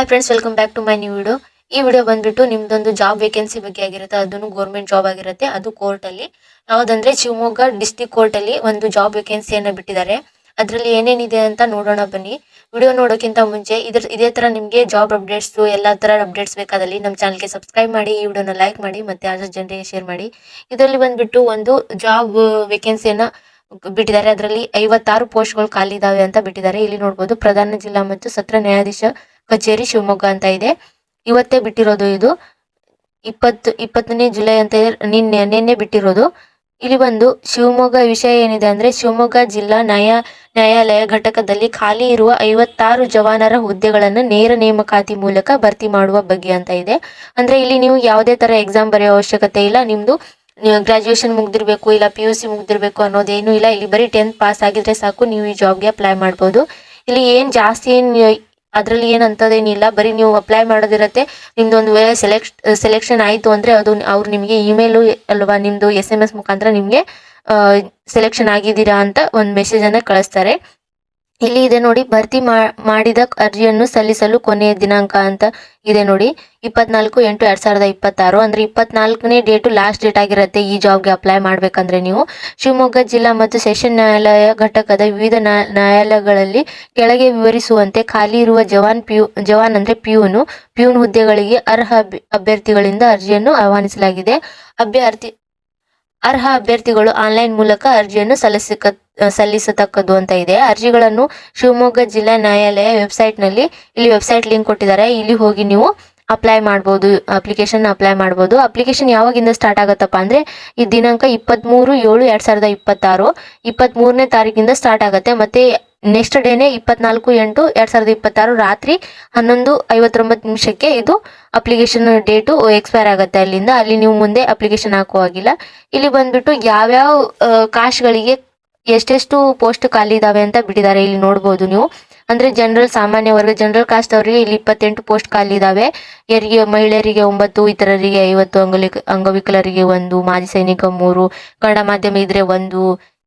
Hi friends, welcome back to my new video. ಈ video ಬಂದ್ಬಿಟ್ಟು ನಿಮ್ದೊಂದು ಜಾಬ್ ವೇಕೆನ್ಸಿ ಬಗ್ಗೆ ಆಗಿರುತ್ತೆ. ಅದನ್ನು ಗೌರ್ಮೆಂಟ್ ಜಾಬ್ ಆಗಿರುತ್ತೆ. ಅದು ಕೋರ್ಟ್ ಅಲ್ಲಿ ಯಾವ್ದಂದ್ರೆ ಶಿವಮೊಗ್ಗ ಡಿಸ್ಟಿಕ್ ಕೋರ್ಟ್ ಅಲ್ಲಿ ಒಂದು ಜಾಬ್ ವೇಕೆನ್ಸಿಯನ್ನ ಬಿಟ್ಟಿದ್ದಾರೆ. ಅದರಲ್ಲಿ ಏನೇನಿದೆ ಅಂತ ನೋಡೋಣ ಬನ್ನಿ. ವಿಡಿಯೋ ನೋಡೋಕ್ಕಿಂತ ಮುಂಚೆ ಇದೇ ತರ ನಿಮ್ಗೆ ಜಾಬ್ ಅಪ್ಡೇಟ್ಸ್ ಎಲ್ಲಾ ತರ ಅಪ್ಡೇಟ್ಸ್ ಬೇಕಾದಲ್ಲಿ ನಮ್ಮ ಚಾನಲ್ಗೆ ಸಬ್ಸ್ಕ್ರೈಬ್ ಮಾಡಿ, ಈ ವಿಡಿಯೋನ ಲೈಕ್ ಮಾಡಿ, ಮತ್ತೆ ಆದಷ್ಟು ಜನರಿಗೆ ಶೇರ್ ಮಾಡಿ. ಇದರಲ್ಲಿ ಬಂದ್ಬಿಟ್ಟು ಒಂದು ಜಾಬ್ ವೇಕೆನ್ಸಿಯನ್ನ ಬಿಟ್ಟಿದ್ದಾರೆ. ಅದರಲ್ಲಿ 56 ಪೋಸ್ಟ್ಗಳು ಖಾಲಿ ಇದಾವೆ ಅಂತ ಬಿಟ್ಟಿದ್ದಾರೆ. ಇಲ್ಲಿ ನೋಡಬಹುದು, ಪ್ರಧಾನ ಜಿಲ್ಲಾ ಮತ್ತು ಸತ್ರ ನ್ಯಾಯಾಧೀಶ ಕಚೇರಿ ಶಿವಮೊಗ್ಗ ಅಂತ ಇದೆ. ಇವತ್ತೇ ಬಿಟ್ಟಿರೋದು ಇದು. 20ನೇ ಜುಲೈ ಅಂತ ನಿನ್ನೆ ಬಿಟ್ಟಿರೋದು. ಇಲ್ಲಿ ಬಂದು ಶಿವಮೊಗ್ಗ ವಿಷಯ ಏನಿದೆ ಅಂದ್ರೆ, ಶಿವಮೊಗ್ಗ ಜಿಲ್ಲಾ ನ್ಯಾಯಾಲಯ ಘಟಕದಲ್ಲಿ ಖಾಲಿ ಇರುವ 56 ಜವಾನರ ಹುದ್ದೆಗಳನ್ನು ನೇರ ನೇಮಕಾತಿ ಮೂಲಕ ಭರ್ತಿ ಮಾಡುವ ಬಗ್ಗೆ ಅಂತ ಇದೆ. ಅಂದ್ರೆ ಇಲ್ಲಿ ನೀವು ಯಾವುದೇ ತರ ಎಕ್ಸಾಮ್ ಬರೆಯೋ ಅವಶ್ಯಕತೆ ಇಲ್ಲ. ನಿಮ್ದು ಗ್ರಾಜುಯೇಷನ್ ಮುಗ್ದಿರ್ಬೇಕು, ಇಲ್ಲ PUC ಮುಗ್ದಿರ್ಬೇಕು ಅನ್ನೋದೇನು ಇಲ್ಲ. ಇಲ್ಲಿ ಬರೀ 10th ಪಾಸ್ ಆಗಿದ್ರೆ ಸಾಕು, ನೀವು ಈ ಜಾಬ್ಗೆ ಅಪ್ಲೈ ಮಾಡ್ಬೋದು. ಇಲ್ಲಿ ಅದ್ರಲ್ಲಿ ಏನ್ ಅಂತದೇನಿಲ್ಲ. ಬರೀ ನೀವು ಅಪ್ಲೈ ಮಾಡೋದಿರತ್ತೆ. ನಿಮ್ದು ಒಂದು ವೇಳೆ ಸೆಲೆಕ್ಷನ್ ಆಯ್ತು ಅಂದ್ರೆ ಅದು ಅವ್ರು ನಿಮ್ಗೆ ಇಮೇಲು ಅಲ್ವಾ, ನಿಮ್ದು SMS ಮುಖಾಂತರ ನಿಮ್ಗೆ ಸೆಲೆಕ್ಷನ್ ಆಗಿದ್ದೀರಾ ಅಂತ ಒಂದು ಮೆಸೇಜ್ ಅನ್ನ ಕಳಿಸ್ತಾರೆ. ಇಲ್ಲಿ ಇದೆ ನೋಡಿ, ಭರ್ತಿ ಮಾಡಿದ ಅರ್ಜಿಯನ್ನು ಸಲ್ಲಿಸಲು ಕೊನೆಯ ದಿನಾಂಕ ಅಂತ ಇದೆ ನೋಡಿ, 24/8/2026. ಅಂದ್ರೆ 24ನೇ ಡೇಟು ಲಾಸ್ಟ್ ಡೇಟ್ ಆಗಿರುತ್ತೆ ಈ ಜಾಬ್ಗೆ ಅಪ್ಲೈ ಮಾಡ್ಬೇಕಂದ್ರೆ. ನೀವು ಶಿವಮೊಗ್ಗ ಜಿಲ್ಲಾ ಮತ್ತು ಸೆಷನ್ ನ್ಯಾಯಾಲಯ ಘಟಕದ ವಿವಿಧ ನ್ಯಾಯಾಲಯಗಳಲ್ಲಿ ಕೆಳಗೆ ವಿವರಿಸುವಂತೆ ಖಾಲಿ ಇರುವ ಜವಾನ್ ಅಂದ್ರೆ ಪ್ಯೂನ್ ಹುದ್ದೆಗಳಿಗೆ ಅರ್ಹ ಅಭ್ಯರ್ಥಿಗಳಿಂದ ಅರ್ಜಿಯನ್ನು ಆಹ್ವಾನಿಸಲಾಗಿದೆ. ಅರ್ಹ ಅಭ್ಯರ್ಥಿಗಳು ಆನ್ಲೈನ್ ಮೂಲಕ ಅರ್ಜಿಯನ್ನು ಸಲ್ಲಿಸತಕ್ಕದ್ದು ಅಂತ ಇದೆ. ಅರ್ಜಿಗಳನ್ನು ಶಿವಮೊಗ್ಗ ಜಿಲ್ಲಾ ನ್ಯಾಯಾಲಯ ಇಲ್ಲಿ ವೆಬ್ಸೈಟ್ ಲಿಂಕ್ ಕೊಟ್ಟಿದ್ದಾರೆ. ಇಲ್ಲಿ ಹೋಗಿ ನೀವು ಅಪ್ಲೈ ಮಾಡ್ಬೋದು, ಅಪ್ಲೈ ಮಾಡ್ಬೋದು. ಅಪ್ಲಿಕೇಶನ್ ಯಾವಾಗಿಂದ ಸ್ಟಾರ್ಟ್ ಆಗತ್ತಪ್ಪ ಅಂದ್ರೆ, ಈ ದಿನಾಂಕ 23/7/2026, 23ನೇ ತಾರೀಕಿಂದ ಸ್ಟಾರ್ಟ್ ಆಗತ್ತೆ. ಮತ್ತೆ ನೆಕ್ಸ್ಟ್ ಡೇನೆ 24/8/2026 ರಾತ್ರಿ 11:59 ಇದು ಅಪ್ಲಿಕೇಶನ್ ಡೇಟು ಎಕ್ಸ್ಪೈರ್ ಆಗುತ್ತೆ. ಅಲ್ಲಿ ನೀವು ಮುಂದೆ ಅಪ್ಲಿಕೇಶನ್ ಹಾಕುವಾಗಿಲ್ಲ. ಇಲ್ಲಿ ಬಂದ್ಬಿಟ್ಟು ಯಾವ್ಯಾವ ಕಾಸ್ಟ್ಗಳಿಗೆ ಎಷ್ಟೆಷ್ಟು ಪೋಸ್ಟ್ ಖಾಲಿ ಇದಾವೆ ಅಂತ ಬಿಟ್ಟಿದ್ದಾರೆ. ಇಲ್ಲಿ ನೋಡ್ಬೋದು ನೀವು. ಅಂದ್ರೆ ಸಾಮಾನ್ಯ ವರ್ಗ ಜನರಲ್ ಕಾಸ್ಟ್ ಅವರಿಗೆ ಇಲ್ಲಿ 28 ಪೋಸ್ಟ್ ಖಾಲಿ ಇದಾವೆ. ಮಹಿಳೆಯರಿಗೆ 9, ಇತರರಿಗೆ 50, ಅಂಗವಿಕಲರಿಗೆ 1, ಮಾಜಿ ಸೈನಿಕ 3, ಕನ್ನಡ ಮಾಧ್ಯಮ ಇದ್ರೆ 1,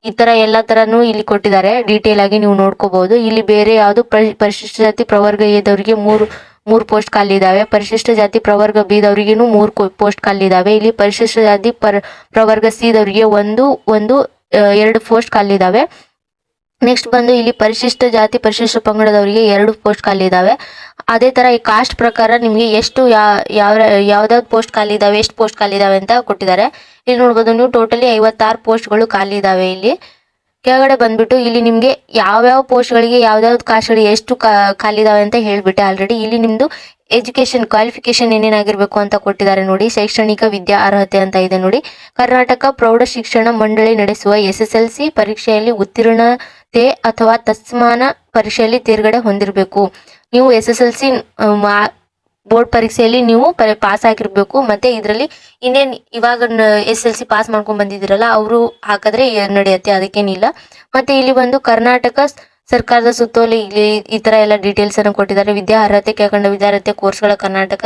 ಈ ತರ ಎಲ್ಲಾ ತರನು ಇಲ್ಲಿ ಕೊಟ್ಟಿದ್ದಾರೆ. ಡೀಟೇಲ್ ಆಗಿ ನೀವು ನೋಡ್ಕೋಬಹುದು. ಇಲ್ಲಿ ಬೇರೆ ಯಾವ್ದು ಪರಿಶಿಷ್ಟ ಜಾತಿ ಪ್ರವರ್ಗ ಎದವರಿಗೆ ಮೂರು ಪೋಸ್ಟ್ ಖಾಲಿ ಇದಾವೆ. ಪರಿಶಿಷ್ಟ ಜಾತಿ ಪ್ರವರ್ಗ ಬಿ ದವರಿಗೇನು 3 ಪೋಸ್ಟ್ ಖಾಲಿ ಇದಾವೆ. ಇಲ್ಲಿ ಪರಿಶಿಷ್ಟ ಜಾತಿ ಪ್ರವರ್ಗ ಸಿ ದವರಿಗೆ 2 ಪೋಸ್ಟ್ ಖಾಲಿ ಇದಾವೆ. ನೆಕ್ಸ್ಟ್ ಬಂದು ಇಲ್ಲಿ ಪರಿಶಿಷ್ಟ ಜಾತಿ ಪರಿಶಿಷ್ಟ ಪಂಗಡದವರಿಗೆ 2 ಪೋಸ್ಟ್ ಖಾಲಿ ಇದಾವೆ. ಅದೇ ತರ ಈ ಕಾಸ್ಟ್ ಪ್ರಕಾರ ನಿಮ್ಗೆ ಎಷ್ಟು ಯಾವ್ದಾವ್ದು ಪೋಸ್ಟ್ ಖಾಲಿ ಇದಾವೆ, ಎಷ್ಟು ಪೋಸ್ಟ್ ಖಾಲಿ ಇದಾವೆ ಅಂತ ಕೊಟ್ಟಿದ್ದಾರೆ. ಇಲ್ಲಿ ನೋಡ್ಬೋದು ನೀವು, ಟೋಟಲಿ 56 ಪೋಸ್ಟ್ಗಳು ಖಾಲಿ ಇದಾವೆ. ಇಲ್ಲಿ ಕೆಳಗಡೆ ಬಂದ್ಬಿಟ್ಟು ಇಲ್ಲಿ ನಿಮ್ಗೆ ಯಾವ್ಯಾವ ಪೋಸ್ಟ್ಗಳಿಗೆ ಯಾವ್ದಾವ್ದು ಕಾಸ್ಟ್ಗಳಿಗೆ ಎಷ್ಟು ಖಾಲಿ ಇದಾವೆ ಅಂತ ಹೇಳ್ಬಿಟ್ಟೆ ಆಲ್ರೆಡಿ. ಇಲ್ಲಿ ನಿಮ್ದು ಎಜುಕೇಶನ್ ಕ್ವಾಲಿಫಿಕೇಶನ್ ಏನೇನಾಗಿರ್ಬೇಕು ಅಂತ ಕೊಟ್ಟಿದ್ದಾರೆ ನೋಡಿ. ಶೈಕ್ಷಣಿಕ ವಿದ್ಯಾ ಅರ್ಹತೆ ಅಂತ ಇದೆ ನೋಡಿ. ಕರ್ನಾಟಕ ಪ್ರೌಢ ಶಿಕ್ಷಣ ಮಂಡಳಿ ನಡೆಸುವ SSLC ಪರೀಕ್ಷೆಯಲ್ಲಿ ಉತ್ತೀರ್ಣತೆ ಅಥವಾ ತತ್ಸಮಾನ ಪರೀಕ್ಷೆಯಲ್ಲಿ ತೇರ್ಗಡೆ ಹೊಂದಿರಬೇಕು. ನೀವು SSLC ಬೋರ್ಡ್ ಪರೀಕ್ಷೆಯಲ್ಲಿ ನೀವು ಪಾಸ್ ಆಗಿರ್ಬೇಕು. ಮತ್ತೆ ಇದರಲ್ಲಿ ಇವಾಗ SSLC ಪಾಸ್ ಮಾಡ್ಕೊಂಡ್ ಬಂದಿದ್ದೀರಲ್ಲ, ಅವರು ಹಾಕಿದ್ರೆ ನಡೆಯುತ್ತೆ, ಅದಕ್ಕೇನಿಲ್ಲ. ಮತ್ತೆ ಇಲ್ಲಿ ಬಂದು ಕರ್ನಾಟಕ ಸರ್ಕಾರದ ಸುತ್ತೋಲೆ, ಈ ತರ ಎಲ್ಲ ಡೀಟೇಲ್ಸ್ ಅನ್ನು ಕೊಟ್ಟಿದ್ದಾರೆ. ವಿದ್ಯಾ ಅರ್ಹತೆ, ಕೆಳಕಂಡ ವಿದ್ಯಾರ್ಹತೆ ಕೋರ್ಸ್ಗಳ ಕರ್ನಾಟಕ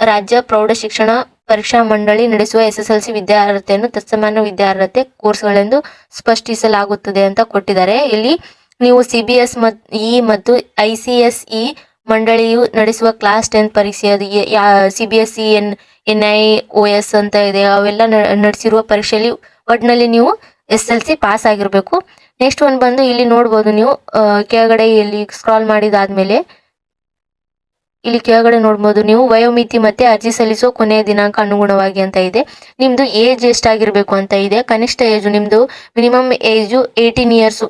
ರಾಜ್ಯ ಪ್ರೌಢ ಶಿಕ್ಷಣ ಪರೀಕ್ಷಾ ಮಂಡಳಿ ನಡೆಸುವ SSLC ವಿದ್ಯಾ ಅರ್ಹತೆಯನ್ನು ತತ್ಸಮಾನ ವಿದ್ಯಾ ಅರ್ಹತೆ ಕೋರ್ಸ್ಗಳೆಂದು ಸ್ಪಷ್ಟಿಸಲಾಗುತ್ತದೆ ಅಂತ ಕೊಟ್ಟಿದ್ದಾರೆ. ಇಲ್ಲಿ ನೀವು CBS ಮತ್ತು ICSE ಮಂಡಳಿಯು ನಡೆಸುವ ಕ್ಲಾಸ್ 10 ಪರೀಕ್ಷೆ, CBSE NIOS ಅಂತ ಇದೆ, ಅವೆಲ್ಲ ನಡೆಸಿರುವ ಪರೀಕ್ಷೆಯಲ್ಲಿ ಒಟ್ಟಿನಲ್ಲಿ ನೀವು SSLC ಪಾಸ್ ಆಗಿರ್ಬೇಕು. ನೆಕ್ಸ್ಟ್ ಒಂದು ಬಂದು ಇಲ್ಲಿ ನೋಡ್ಬೋದು ನೀವು, ಕೆಳಗಡೆ ಇಲ್ಲಿ ಸ್ಕ್ರಾಲ್ ಮಾಡಿದಾದ್ಮೇಲೆ ಇಲ್ಲಿ ಕೆಳಗಡೆ ನೋಡ್ಬೋದು ನೀವು, ವಯೋಮಿತಿ ಮತ್ತೆ ಅರ್ಜಿ ಸಲ್ಲಿಸೋ ಕೊನೆಯ ದಿನಾಂಕ ಅನುಗುಣವಾಗಿ ಅಂತ ಇದೆ. ನಿಮ್ದು ಏಜ್ ಎಷ್ಟಾಗಿರ್ಬೇಕು ಅಂತ ಇದೆ. ಕನಿಷ್ಠ ಏಜು ನಿಮ್ದು ಮಿನಿಮಮ್ ಏಜು 18 ಇಯರ್ಸ್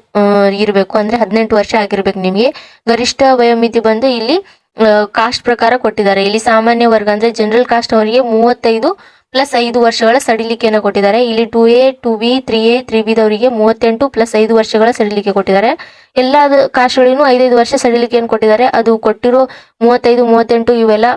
ಇರಬೇಕು, ಅಂದ್ರೆ 18 ವರ್ಷ ಆಗಿರ್ಬೇಕು ನಿಮಗೆ. ಗರಿಷ್ಠ ವಯೋಮಿತಿ ಬಂದು ಇಲ್ಲಿ ಕಾಸ್ಟ್ ಪ್ರಕಾರ ಕೊಟ್ಟಿದ್ದಾರೆ. ಇಲ್ಲಿ ಸಾಮಾನ್ಯ ವರ್ಗ ಅಂದ್ರೆ ಜನರಲ್ ಕಾಸ್ಟ್ ಅವರಿಗೆ 35 + 5 ವರ್ಷಗಳ ಸಡಿಲಿಕೆಯನ್ನು ಕೊಟ್ಟಿದ್ದಾರೆ. ಇಲ್ಲಿ 2A 2B 3A 3B ದವರಿಗೆ 38 + 5 ವರ್ಷಗಳ ಸಡಿಲಿಕೆ ಕೊಟ್ಟಿದ್ದಾರೆ. ಎಲ್ಲಾ ಕಾಸ್ಟ್ಗಳಿಗೂ 5 ವರ್ಷ ಸಡಿಲಿಕೆಯನ್ನು ಕೊಟ್ಟಿದ್ದಾರೆ. ಅದು ಕೊಟ್ಟಿರೋ 35 38 ಇವೆಲ್ಲ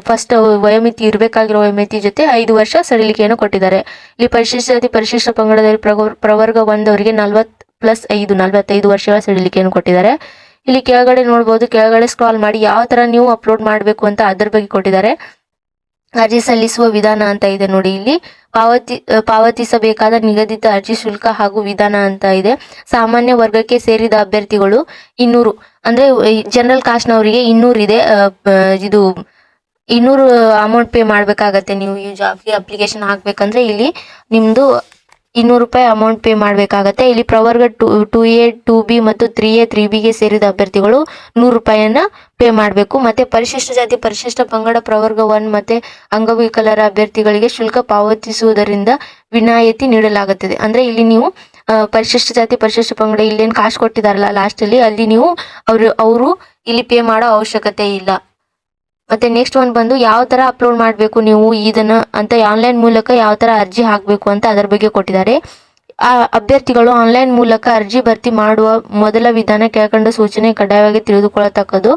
ಫಸ್ಟ್ ವಯೋಮಿತಿ ಇರಬೇಕಾಗಿರೋ ವಯೋಮಿತಿ ಜೊತೆ 5 ವರ್ಷ ಸಡಿಲಿಕೆಯನ್ನು ಕೊಟ್ಟಿದ್ದಾರೆ. ಇಲ್ಲಿ ಪರಿಶಿಷ್ಟ ಜಾತಿ ಪರಿಶಿಷ್ಟ ಪಂಗಡದಲ್ಲಿ ಪ್ರವರ್ಗ 1 ಅವರಿಗೆ 40 + 5 45 ವರ್ಷಗಳ ಸಡಿಲಿಕೆಯನ್ನು ಕೊಟ್ಟಿದ್ದಾರೆ. ಇಲ್ಲಿ ಕೆಳಗಡೆ ನೋಡ್ಬೋದು, ಕೆಳಗಡೆ ಸ್ಕ್ರಾಲ್ ಮಾಡಿ ಯಾವ ತರ ನೀವು ಅಪ್ಲೋಡ್ ಮಾಡಬೇಕು ಅಂತ ಅದ್ರ ಬಗ್ಗೆ ಕೊಟ್ಟಿದ್ದಾರೆ. ಅರ್ಜಿ ಸಲ್ಲಿಸುವ ವಿಧಾನ ಅಂತ ಇದೆ ನೋಡಿ. ಇಲ್ಲಿ ಪಾವತಿಸಬೇಕಾದ ನಿಗದಿತ ಅರ್ಜಿ ಶುಲ್ಕ ಹಾಗೂ ವಿಧಾನ ಅಂತ ಇದೆ. ಸಾಮಾನ್ಯ ವರ್ಗಕ್ಕೆ ಸೇರಿದ ಅಭ್ಯರ್ಥಿಗಳು 200, ಅಂದ್ರೆ ಜನರಲ್ ಕಾಸ್ಟ್ನವರಿಗೆ 200 ಇದೆ. ಇದು 200 ಅಮೌಂಟ್ ಪೇ ಮಾಡಬೇಕಾಗತ್ತೆ. ನೀವು ಈ ಜಾಬ್ಗೆ ಅಪ್ಲಿಕೇಶನ್ ಹಾಕ್ಬೇಕಂದ್ರೆ ಇಲ್ಲಿ ನಿಮ್ದು 200 ರೂಪಾಯಿ ಅಮೌಂಟ್ ಪೇ ಮಾಡಬೇಕಾಗತ್ತೆ. ಇಲ್ಲಿ ಪ್ರವರ್ಗ 2A 2B ಮತ್ತು 3A 3Bಗೆ ಸೇರಿದ ಅಭ್ಯರ್ಥಿಗಳು 100 ರೂಪಾಯಿಯನ್ನ ಪೇ ಮಾಡಬೇಕು. ಮತ್ತೆ ಪರಿಶಿಷ್ಟ ಜಾತಿ ಪರಿಶಿಷ್ಟ ಪಂಗಡ ಪ್ರವರ್ಗ 1 ಮತ್ತೆ ಅಂಗವಿಕಲರ ಅಭ್ಯರ್ಥಿಗಳಿಗೆ ಶುಲ್ಕ ಪಾವತಿಸುವುದರಿಂದ ವಿನಾಯಿತಿ ನೀಡಲಾಗುತ್ತದೆ. ಅಂದ್ರೆ ಇಲ್ಲಿ ನೀವು ಪರಿಶಿಷ್ಟ ಜಾತಿ ಪರಿಶಿಷ್ಟ ಪಂಗಡ ಇಲ್ಲೇನು ಕಾಸು ಕೊಟ್ಟಿದಾರಲ್ಲ ಲಾಸ್ಟ್ ಅಲ್ಲಿ, ಅಲ್ಲಿ ನೀವು ಅವರು ಇಲ್ಲಿ ಪೇ ಮಾಡೋ ಅವಶ್ಯಕತೆ ಇಲ್ಲ. ಮತ್ತೆ ನೆಕ್ಸ್ಟ್ ಒಂದು ಬಂದು ಯಾವ ತರ ಅಪ್ಲೋಡ್ ಮಾಡಬೇಕು ನೀವು ಇದನ್ನ ಅಂತ, ಆನ್ಲೈನ್ ಮೂಲಕ ಯಾವ ತರ ಅರ್ಜಿ ಹಾಕಬೇಕು ಅಂತ ಅದರ ಬಗ್ಗೆ ಕೊಟ್ಟಿದ್ದಾರೆ. ಆ ಅಭ್ಯರ್ಥಿಗಳು ಆನ್ಲೈನ್ ಮೂಲಕ ಅರ್ಜಿ ಭರ್ತಿ ಮಾಡುವ ಮೊದಲ ವಿಧಾನ ಕೆಳಕಂಡ ಸೂಚನೆ ಕಡ್ಡಾಯವಾಗಿ ತಿಳಿದುಕೊಳ್ಳತಕ್ಕದ್ದು.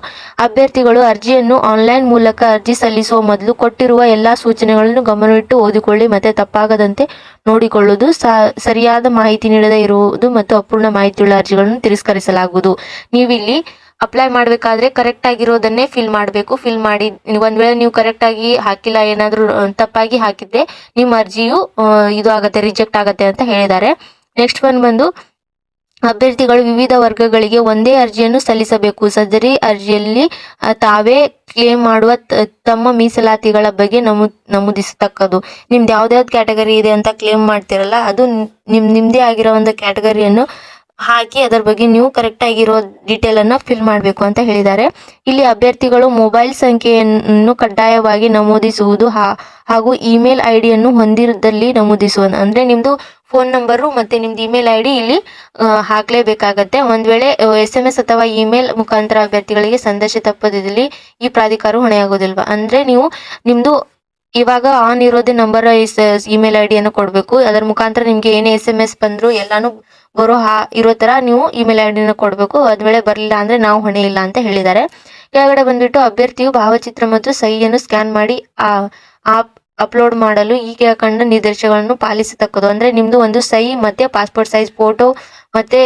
ಅಭ್ಯರ್ಥಿಗಳು ಅರ್ಜಿಯನ್ನು ಆನ್ಲೈನ್ ಮೂಲಕ ಅರ್ಜಿ ಸಲ್ಲಿಸುವ ಮೊದಲು ಕೊಟ್ಟಿರುವ ಎಲ್ಲಾ ಸೂಚನೆಗಳನ್ನು ಗಮನವಿಟ್ಟು ಓದಿಕೊಳ್ಳಿ ಮತ್ತೆ ತಪ್ಪಾಗದಂತೆ ನೋಡಿಕೊಳ್ಳುವುದು, ಸರಿಯಾದ ಮಾಹಿತಿ ನೀಡದೇ ಇರುವುದು ಮತ್ತು ಅಪೂರ್ಣ ಮಾಹಿತಿಯುಳ್ಳ ಅರ್ಜಿಗಳನ್ನು ತಿರಸ್ಕರಿಸಲಾಗುವುದು. ನೀವಿಲ್ಲಿ ಅಪ್ಲೈ ಮಾಡಬೇಕಾದ್ರೆ ಕರೆಕ್ಟ್ ಆಗಿರೋದನ್ನೇ ಫಿಲ್ ಮಾಡಬೇಕು. ಫಿಲ್ ಮಾಡಿ ಒಂದ್ ವೇಳೆ ನೀವು ಕರೆಕ್ಟ್ ಆಗಿ ಹಾಕಿಲ್ಲ, ಏನಾದ್ರೂ ತಪ್ಪಾಗಿ ಹಾಕಿದ್ರೆ ನಿಮ್ಮ ಅರ್ಜಿಯು ಇದು ಆಗತ್ತೆ, ರಿಜೆಕ್ಟ್ ಆಗತ್ತೆ ಅಂತ ಹೇಳಿದ್ದಾರೆ. ನೆಕ್ಸ್ಟ್ ಬಂದು ಅಭ್ಯರ್ಥಿಗಳು ವಿವಿಧ ವರ್ಗಗಳಿಗೆ ಒಂದೇ ಅರ್ಜಿಯನ್ನು ಸಲ್ಲಿಸಬೇಕು. ಸದರಿ ಅರ್ಜಿಯಲ್ಲಿ ತಾವೇ ಕ್ಲೇಮ್ ಮಾಡುವ ತಮ್ಮ ಮೀಸಲಾತಿಗಳ ಬಗ್ಗೆ ನಮೂದಿಸತಕ್ಕದ್ದು. ನಿಮ್ದು ಯಾವ್ದಾವ್ದು ಕ್ಯಾಟಗರಿ ಇದೆ ಅಂತ ಕ್ಲೇಮ್ ಮಾಡ್ತಿರಲ್ಲ, ಅದು ನಿಮ್ದೇ ಆಗಿರೋ ಒಂದು ಕ್ಯಾಟಗರಿಯನ್ನು ಹಾಕಿ ಅದರ ಬಗ್ಗೆ ನೀವು ಕರೆಕ್ಟ್ ಆಗಿರೋ ಡೀಟೇಲ್ ಅನ್ನ ಫಿಲ್ ಮಾಡಬೇಕು ಅಂತ ಹೇಳಿದ್ದಾರೆ. ಇಲ್ಲಿ ಅಭ್ಯರ್ಥಿಗಳು ಮೊಬೈಲ್ ಸಂಖ್ಯೆಯನ್ನು ಕಡ್ಡಾಯವಾಗಿ ನಮೂದಿಸುವುದು ಹಾಗೂ ಇಮೇಲ್ ಐಡಿಯನ್ನು ಹೊಂದಿರದಲ್ಲಿ ನಮೂದಿಸುವುದು. ಅಂದ್ರೆ ನಿಮ್ದು ಫೋನ್ ನಂಬರು ಮತ್ತೆ ನಿಮ್ದು ಇಮೇಲ್ ಐಡಿ ಇಲ್ಲಿ ಹಾಕ್ಲೇಬೇಕಾಗತ್ತೆ. ಒಂದ್ ವೇಳೆ SMS ಅಥವಾ ಇಮೇಲ್ ಮುಖಾಂತರ ಅಭ್ಯರ್ಥಿಗಳಿಗೆ ಸಂದೇಶ ತಪ್ಪದಿದ್ದಲ್ಲಿ ಈ ಪ್ರಾಧಿಕಾರ ಹೊಣೆಯಾಗೋದಿಲ್ವಾ. ಅಂದ್ರೆ ನೀವು ನಿಮ್ದು ಇವಾಗ ಆನ್ ಇರೋದೇ ನಂಬರ್ ಇಮೇಲ್ ಐಡಿಯನ್ನು ಕೊಡ್ಬೇಕು. ಅದರ ಮುಖಾಂತರ ನಿಮ್ಗೆ ಏನೇ SMS ಬಂದ್ರು ಎಲ್ಲಾನು ಇರೋ ತರ ನೀವು ಇಮೇಲ್ ಐಡಿನ ಕೊಡ್ಬೇಕು. ಅದ್ ವೇಳೆ ಬರ್ಲಿಲ್ಲ ಅಂದ್ರೆ ನಾವು ಹೊಣೆ ಇಲ್ಲ ಅಂತ ಹೇಳಿದ್ದಾರೆ. ಕೆಳಗಡೆ ಬಂದ್ಬಿಟ್ಟು ಅಭ್ಯರ್ಥಿಯು ಭಾವಚಿತ್ರ ಮತ್ತು ಸಹಿಯನ್ನು ಸ್ಕ್ಯಾನ್ ಮಾಡಿ ಅಪ್ಲೋಡ್ ಮಾಡಲು ಈ ಕೆಳಕಂಡ ನಿರ್ದೇಶನಗಳನ್ನು ಪಾಲಿಸತಕ್ಕದ್ದು. ಅಂದ್ರೆ ನಿಮ್ದು ಒಂದು ಸಹಿ ಮತ್ತೆ ಪಾಸ್ಪೋರ್ಟ್ ಸೈಜ್ ಫೋಟೋ ಮತ್ತೆ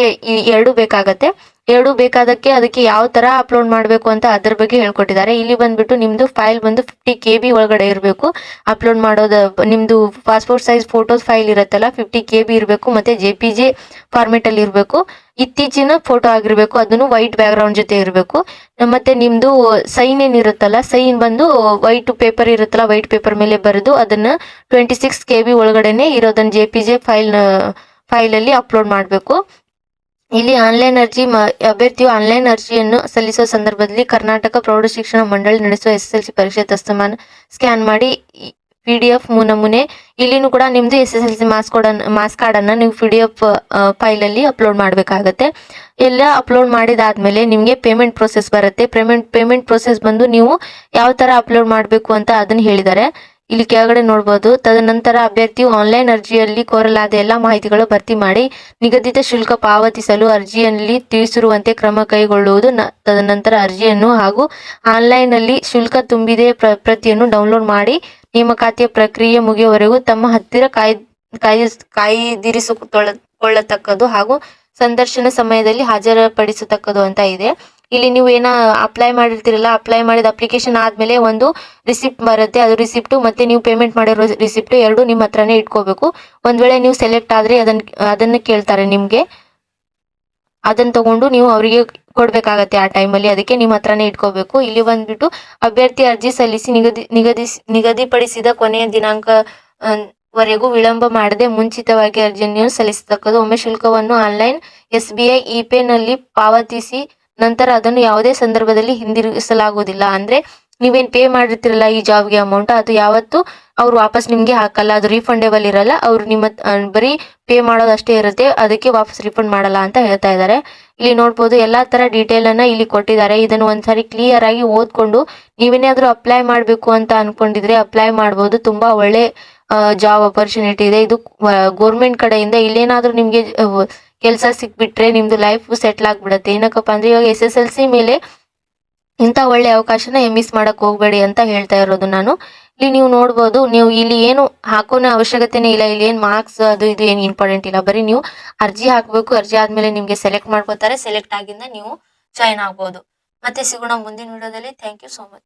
ಎರಡು ಬೇಕಾಗತ್ತೆ. ಎರಡು ಬೇಕಾದಕ್ಕೆ ಅದಕ್ಕೆ ಯಾವ ತರ ಅಪ್ಲೋಡ್ ಮಾಡಬೇಕು ಅಂತ ಅದ್ರ ಬಗ್ಗೆ ಹೇಳ್ಕೊಟ್ಟಿದ್ದಾರೆ. ಇಲ್ಲಿ ಬಂದ್ಬಿಟ್ಟು ನಿಮ್ದು ಫೈಲ್ ಬಂದು 50 KB ಒಳಗಡೆ ಇರಬೇಕು. ಅಪ್ಲೋಡ್ ಮಾಡೋದು ನಿಮ್ದು ಪಾಸ್ಪೋರ್ಟ್ ಸೈಜ್ ಫೋಟೋಸ್ ಫೈಲ್ ಇರುತ್ತಲ್ಲ 50 KB ಇರಬೇಕು. ಮತ್ತೆ JPG ಫಾರ್ಮೆಟ್ ಅಲ್ಲಿ ಇರಬೇಕು. ಇತ್ತೀಚಿನ ಫೋಟೋ ಆಗಿರ್ಬೇಕು, ಅದನ್ನು ವೈಟ್ ಬ್ಯಾಕ್ ಗ್ರೌಂಡ್ ಜೊತೆ ಇರಬೇಕು. ಮತ್ತೆ ನಿಮ್ದು ಸೈನ್ ಏನಿರುತ್ತಲ್ಲ, ಸೈನ್ ಬಂದು ವೈಟ್ ಪೇಪರ್ ಇರುತ್ತಲ್ಲ, ವೈಟ್ ಪೇಪರ್ ಮೇಲೆ ಬರೆದು ಅದನ್ನ 26 KB ಒಳಗಡೆನೆ ಇರೋದನ್ನ JPG ಫೈಲ್ ಅಲ್ಲಿ ಅಪ್ಲೋಡ್ ಮಾಡಬೇಕು. ಇಲ್ಲಿ ಆನ್ಲೈನ್ ಅರ್ಜಿ ಅಭ್ಯರ್ಥಿಯು ಆನ್ಲೈನ್ ಅರ್ಜಿಯನ್ನು ಸಲ್ಲಿಸುವ ಸಂದರ್ಭದಲ್ಲಿ ಕರ್ನಾಟಕ ಪ್ರೌಢ ಶಿಕ್ಷಣ ಮಂಡಳಿ ನಡೆಸುವ SSLC ಪರೀಕ್ಷೆ ದಸ್ತಮಾನ ಸ್ಕ್ಯಾನ್ ಮಾಡಿ PDF ನಮೂನೆ ಇಲ್ಲಿನೂ ಕೂಡ ನಿಮ್ದು SSLC ಮಾರ್ಕ್ಸ್ ಕಾರ್ಡ್ ಅನ್ನ ನೀವು PDF ಫೈಲ್ ಅಲ್ಲಿ ಅಪ್ಲೋಡ್ ಮಾಡಬೇಕಾಗತ್ತೆ. ಎಲ್ಲ ಅಪ್ಲೋಡ್ ಮಾಡಿದಾದ್ಮೇಲೆ ನಿಮ್ಗೆ ಪೇಮೆಂಟ್ ಪ್ರೋಸೆಸ್ ಬರುತ್ತೆ. ಪೇಮೆಂಟ್ ಪ್ರೋಸೆಸ್ ಬಂದು ನೀವು ಯಾವ ತರ ಅಪ್ಲೋಡ್ ಮಾಡಬೇಕು ಅಂತ ಅದನ್ನ ಹೇಳಿದ್ದಾರೆ. ಇಲ್ಲಿ ಕೆಳಗಡೆ ನೋಡಬಹುದು. ತದನಂತರ ಅಭ್ಯರ್ಥಿಯು ಆನ್ಲೈನ್ ಅರ್ಜಿಯಲ್ಲಿ ಕೋರಲಾದ ಎಲ್ಲಾ ಮಾಹಿತಿಗಳು ಭರ್ತಿ ಮಾಡಿ ನಿಗದಿತ ಶುಲ್ಕ ಪಾವತಿಸಲು ಅರ್ಜಿಯಲ್ಲಿ ತಿಳಿಸಿರುವಂತೆ ಕ್ರಮ ಕೈಗೊಳ್ಳುವುದು. ತದನಂತರ ಅರ್ಜಿಯನ್ನು ಹಾಗೂ ಆನ್ಲೈನ್ ನಲ್ಲಿ ಶುಲ್ಕ ತುಂಬಿದೆ ಪ್ರತಿಯನ್ನು ಡೌನ್ಲೋಡ್ ಮಾಡಿ ನೇಮಕಾತಿಯ ಪ್ರಕ್ರಿಯೆ ಮುಗಿಯುವವರೆಗೂ ತಮ್ಮ ಹತ್ತಿರ ಕಾಯ್ದಿರಿಸಿಕೊಳ್ಳತಕ್ಕದ್ದು ಹಾಗೂ ಸಂದರ್ಶನ ಸಮಯದಲ್ಲಿ ಹಾಜರುಪಡಿಸತಕ್ಕದ್ದು ಅಂತ ಇದೆ. ಇಲ್ಲಿ ನೀವು ಅಪ್ಲೈ ಮಾಡಿರ್ತೀರಲ್ಲ, ಅಪ್ಲೈ ಮಾಡಿದ ಅಪ್ಲಿಕೇಶನ್ ಆದ್ಮೇಲೆ ಒಂದು ರಿಸಿಪ್ಟ್ ಬರುತ್ತೆ. ಅದು ರಿಸಿಪ್ಟ್ ಮತ್ತೆ ನೀವು ಪೇಮೆಂಟ್ ಮಾಡಿರೋ ರಿಸಿಪ್ಟ್ ಎರಡು ನಿಮ್ಮ ಹತ್ರನೇ ಇಟ್ಕೋಬೇಕು. ಒಂದ್ ವೇಳೆ ನೀವು ಸೆಲೆಕ್ಟ್ ಆದ್ರೆ ಅದನ್ನ ಕೇಳ್ತಾರೆ ನಿಮ್ಗೆ, ಅದನ್ನ ತಗೊಂಡು ನೀವು ಅವರಿಗೆ ಕೊಡ್ಬೇಕಾಗತ್ತೆ ಆ ಟೈಮಲ್ಲಿ. ಅದಕ್ಕೆ ನಿಮ್ಮ ಹತ್ರನೇ ಇಟ್ಕೋಬೇಕು. ಇಲ್ಲಿ ಬಂದ್ಬಿಟ್ಟು ಅಭ್ಯರ್ಥಿ ಅರ್ಜಿ ಸಲ್ಲಿಸಿ ನಿಗದಿಪಡಿಸಿದ ಕೊನೆಯ ದಿನಾಂಕ ವರೆಗೂ ವಿಳಂಬ ಮಾಡದೆ ಮುಂಚಿತವಾಗಿ ಅರ್ಜಿಯನ್ನು ಸಲ್ಲಿಸತಕ್ಕದ್ದು. ಒಮ್ಮೆ ಶುಲ್ಕವನ್ನು ಆನ್ಲೈನ್ SBI ಇಪೇ ನಲ್ಲಿ ಪಾವತಿಸಿ ನಂತರ ಅದನ್ನು ಯಾವುದೇ ಸಂದರ್ಭದಲ್ಲಿ ಹಿಂದಿರುಗಿಸಲಾಗುವುದಿಲ್ಲ. ಅಂದ್ರೆ ನೀವೇನ್ ಪೇ ಮಾಡಿರ್ತಿರಲ್ಲ ಈ ಜಾಬ್ಗೆ ಅಮೌಂಟ್, ಅದು ಯಾವತ್ತು ಅವ್ರು ವಾಪಸ್ ನಿಮ್ಗೆ ಹಾಕಲ್ಲ, ಅದು ರೀಫಂಡೇಬಲ್ ಇರಲ್ಲ. ಅವ್ರು ನಿಮ್ಮ ಬರೀ ಪೇ ಮಾಡೋದು ಅಷ್ಟೇ ಇರುತ್ತೆ, ಅದಕ್ಕೆ ವಾಪಸ್ ರಿಫಂಡ್ ಮಾಡಲ್ಲ ಅಂತ ಹೇಳ್ತಾ ಇದ್ದಾರೆ. ಇಲ್ಲಿ ನೋಡ್ಬೋದು ಎಲ್ಲಾ ತರ ಡೀಟೇಲ್ ಅನ್ನ ಇಲ್ಲಿ ಕೊಟ್ಟಿದ್ದಾರೆ. ಇದನ್ನು ಒಂದ್ಸರಿ ಕ್ಲಿಯರ್ ಆಗಿ ಓದ್ಕೊಂಡು ನೀವೇನಾದ್ರೂ ಅಪ್ಲೈ ಮಾಡ್ಬೇಕು ಅಂತ ಅನ್ಕೊಂಡಿದ್ರೆ ಅಪ್ಲೈ ಮಾಡ್ಬೋದು. ತುಂಬಾ ಒಳ್ಳೆ ಜಾಬ್ ಅಪರ್ಚುನಿಟಿ ಇದೆ ಇದು ಗೌರ್ಮೆಂಟ್ ಕಡೆಯಿಂದ. ಇಲ್ಲೇನಾದ್ರೂ ನಿಮ್ಗೆ ಕೆಲಸ ಸಿಕ್ಬಿಟ್ರೆ ನಿಮ್ದು ಲೈಫ್ ಸೆಟ್ಲ್ ಆಗ್ಬಿಡತ್ತೆ. ಏನಕ್ಕಪ್ಪ ಅಂದ್ರೆ ಇವಾಗ SSLC ಮೇಲೆ ಇಂಥ ಒಳ್ಳೆ ಅವಕಾಶನ ಮಿಸ್ ಮಾಡಕ್ ಹೋಗ್ಬೇಡಿ ಅಂತ ಹೇಳ್ತಾ ಇರೋದು ನಾನು. ಇಲ್ಲಿ ನೀವು ನೋಡ್ಬೋದು, ನೀವು ಇಲ್ಲಿ ಏನು ಹಾಕೋನ ಅವಶ್ಯಕತೆನೇ ಇಲ್ಲ. ಇಲ್ಲಿ ಏನ್ ಮಾರ್ಕ್ಸ್ ಅದು ಇದು ಏನ್ ಇಂಪಾರ್ಟೆಂಟ್ ಇಲ್ಲ, ಬರೀ ನೀವು ಅರ್ಜಿ ಹಾಕ್ಬೇಕು. ಅರ್ಜಿ ಆದ್ಮೇಲೆ ನಿಮ್ಗೆ ಸೆಲೆಕ್ಟ್ ಮಾಡ್ಕೋತಾರೆ. ಸೆಲೆಕ್ಟ್ ಆಗಿಂದ ನೀವು ಜಾಯ್ನ್ ಆಗ್ಬೋದು. ಮತ್ತೆ ಸಿಗೋಣ ಮುಂದಿನ ವಿಡಿಯೋದಲ್ಲಿ. Thank you so much.